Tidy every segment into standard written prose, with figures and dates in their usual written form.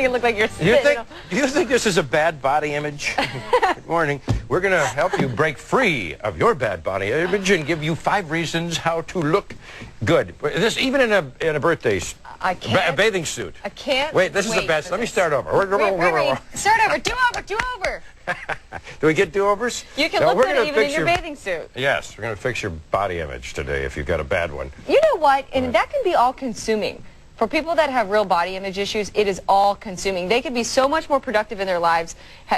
make it look like you're sitting. Do you think this is a bad body image? Good morning. We're going to help you break free of your bad body image and give you 5 reasons how to look good. This even in a birthday a bathing suit. I can't. Wait, this is the best. Let me start over. Wait. Start over. Do over. Do we get do-overs? You can look good even in your bathing suit. Yes, we're going to fix your body image today if you've got a bad one. You know what? And that can be all-consuming. For people that have real body image issues, it is all-consuming. They could be so much more productive in their lives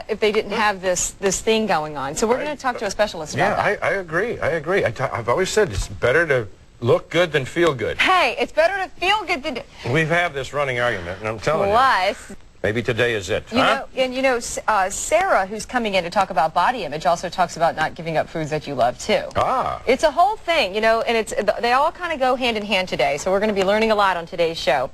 if they didn't have this thing going on. So we're going to talk to a specialist about that. I agree. I've always said it's better to look good than feel good. Hey, it's better to feel good than... We've had this running argument, and I'm telling you. Maybe today is it. Sarah, who's coming in to talk about body image, also talks about not giving up foods that you love, too. Ah. It's a whole thing, and they all kind of go hand in hand today, so we're going to be learning a lot on today's show.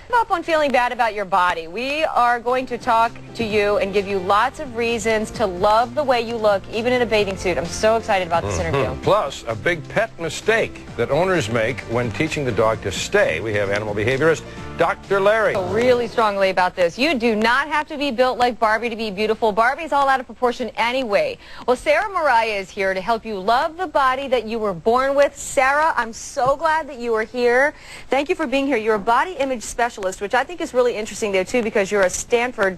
Give up on feeling bad about your body. We are going to talk to you and give you lots of reasons to love the way you look, even in a bathing suit. I'm so excited about this interview. Plus, a big pet mistake that owners make when teaching the dog to stay. We have animal behaviorist Dr. Larry. Really strongly about this. You do not have to be built like Barbie to be beautiful. Barbie's all out of proportion anyway. Well, Sarah Mariah is here to help you love the body that you were born with. Sarah, I'm so glad that you are here. Thank you for being here. You're a body image specialist, which I think is really interesting there, too, because you're a Stanford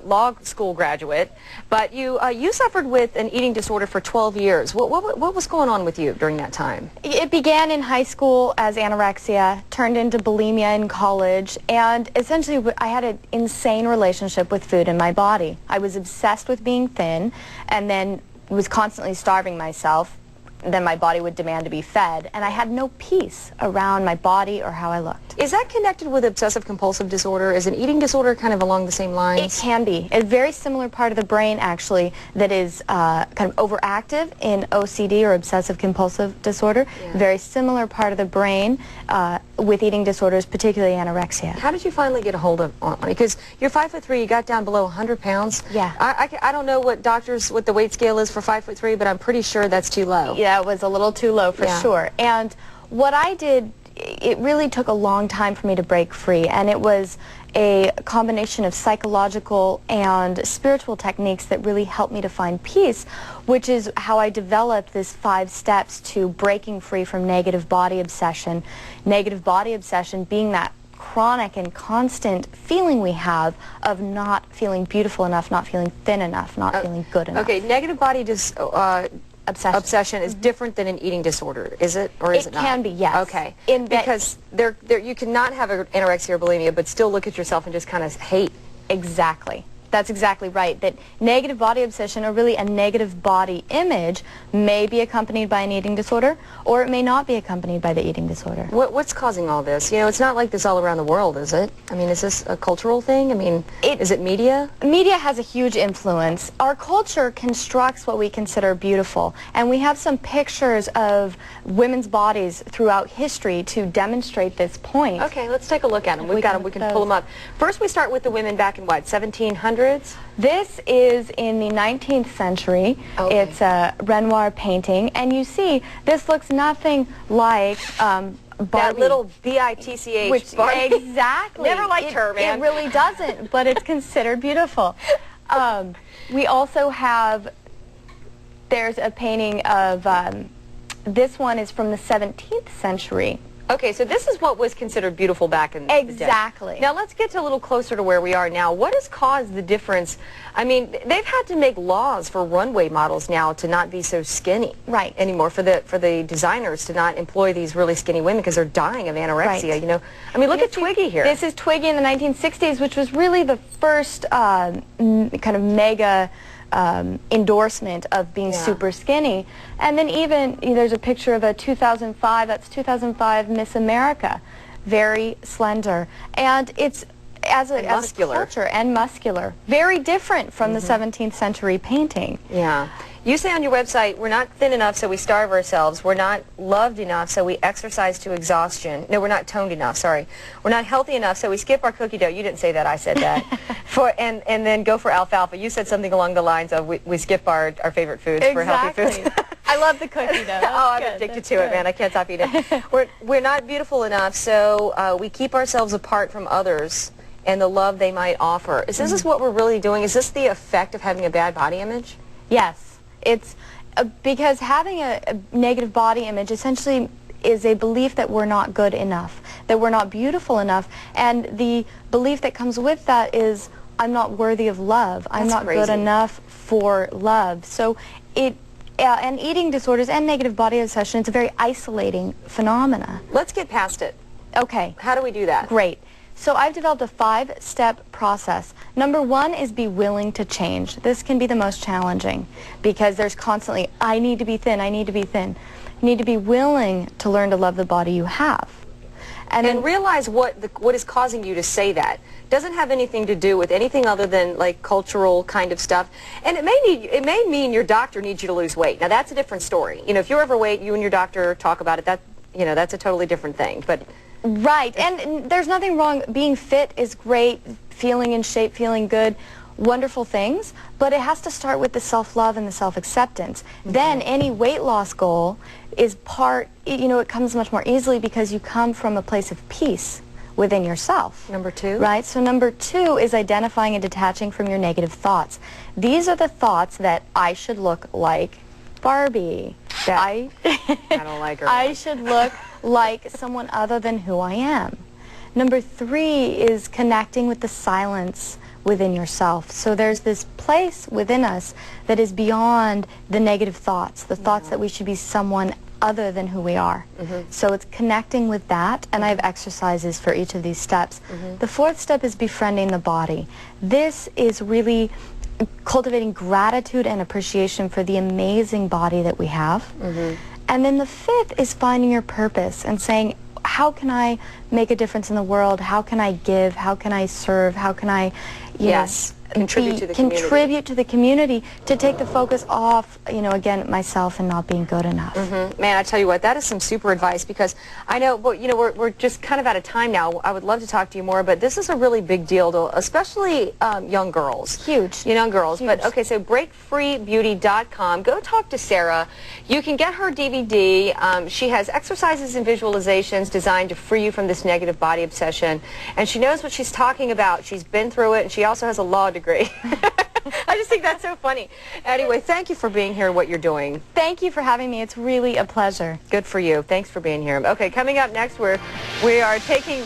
law school graduate, but you suffered with an eating disorder for 12 years. What was going on with you during that time? It began in high school as anorexia, turned into bulimia in college, and essentially I had an insane relationship with food and my body. I was obsessed with being thin and then was constantly starving myself. Then my body would demand to be fed, and I had no peace around my body or how I looked. Is that connected with obsessive compulsive disorder? Is an eating disorder kind of along the same lines? It can be. A very similar part of the brain, actually, that is kind of overactive in OCD or obsessive compulsive disorder. Yeah. Very similar part of the brain with eating disorders, particularly anorexia. How did you finally get a hold of it? Because you're 5'3", you got down below 100 pounds. Yeah. I don't know what the weight scale is for 5'3", but I'm pretty sure that's too low. Yeah, it was a little too low for sure. And what I did, it really took a long time for me to break free, and it was a combination of psychological and spiritual techniques that really helped me to find peace, which is how I developed this 5 steps to breaking free from negative body obsession. Negative body obsession being that chronic and constant feeling we have of not feeling beautiful enough, not feeling thin enough, not feeling good enough. Okay, negative body obsession is different than an eating disorder, is it, or is it not? It can be, yes. Okay, because you cannot have anorexia or bulimia but still look at yourself and just kind of hate. Exactly. That's exactly right. That negative body obsession, or really a negative body image, may be accompanied by an eating disorder, or it may not be accompanied by the eating disorder. What's causing all this? It's not like this all around the world, is it? I mean, is this a cultural thing? I mean, is it media? Media has a huge influence. Our culture constructs what we consider beautiful, and we have some pictures of women's bodies throughout history to demonstrate this point. Okay, let's take a look at them. We can pull them up. First, we start with the women back in what, 1700s? This is in the 19th century. Okay. It's a Renoir painting, and you see this looks nothing like Barbie. That little B-I-T-C-H, which Barbie. Exactly. Never liked her, man. It really doesn't, but it's considered beautiful. We also have, there's a painting of, this one is from the 17th century. Okay, so this is what was considered beautiful back in the day. Exactly. Now let's get a little closer to where we are now. What has caused the difference? I mean, they've had to make laws for runway models now to not be so skinny anymore, for the designers to not employ these really skinny women because they're dying of anorexia, I mean, look at Twiggy here. This is Twiggy in the 1960s, which was really the first kind of mega endorsement of being super skinny. And then even there's a picture of a 2005, that's 2005 Miss America, very slender, and it's as a culture and muscular, very different from the 17th century painting. Yeah. You say on your website, we're not thin enough so we starve ourselves, we're not loved enough so we exercise to exhaustion. No, we're not toned enough, sorry. We're not healthy enough so we skip our cookie dough. You didn't say that, I said that. And then go for alfalfa. You said something along the lines of we skip our favorite foods for healthy foods. I love the cookie dough. I'm addicted to it, man. I can't stop eating it. We're not beautiful enough, so we keep ourselves apart from others and the love they might offer. Is this what we're really doing? Is this the effect of having a bad body image? Yes. It's because having a negative body image essentially is a belief that we're not good enough, that we're not beautiful enough, and the belief that comes with that is I'm not worthy of love. I'm not good enough for love. So and eating disorders and negative body obsession, it's a very isolating phenomena. Let's get past it. Okay. How do we do that? Great. So I've developed a 5-step process. Number 1 is be willing to change. This can be the most challenging because there's constantly, I need to be thin, I need to be thin. You need to be willing to learn to love the body you have. And then realize what is causing you to say that. Doesn't have anything to do with anything other than like cultural kind of stuff. And it may mean your doctor needs you to lose weight. Now that's a different story. You know, if you're overweight, you and your doctor talk about it. That's a totally different thing. But right, and there's nothing wrong. Being fit is great, feeling in shape, feeling good, wonderful things, but it has to start with the self-love and the self-acceptance. Then any weight loss goal is it comes much more easily because you come from a place of peace within yourself. Number 2? Right, so number 2 is identifying and detaching from your negative thoughts. These are the thoughts that I should look like Barbie. I don't like her. I should look like someone other than who I am. Number 3 is connecting with the silence within yourself. So there's this place within us that is beyond the negative thoughts, the thoughts that we should be someone other than who we are. So it's connecting with that, and I have exercises for each of these steps. The 4th step is befriending the body. This is really cultivating gratitude and appreciation for the amazing body that we have. And then the 5th is finding your purpose and saying, how can I make a difference in the world? How can I give? How can I serve? How can I contribute to the community to take the focus off, again, myself and not being good enough. Man, I tell you what, that is some super advice because I know, we're just kind of out of time now. I would love to talk to you more, but this is a really big deal, to, especially young girls. Huge. Young girls. Huge. But okay, so breakfreebeauty.com. Go talk to Sarah. You can get her DVD. She has exercises and visualizations designed to free you from this negative body obsession, and she knows what she's talking about. She's been through it, and she also has a law degree. I just think that's so funny. Anyway, thank you for being here and what you're doing. Thank you for having me. It's really a pleasure. Good for you. Thanks for being here. Okay, coming up next, we are taking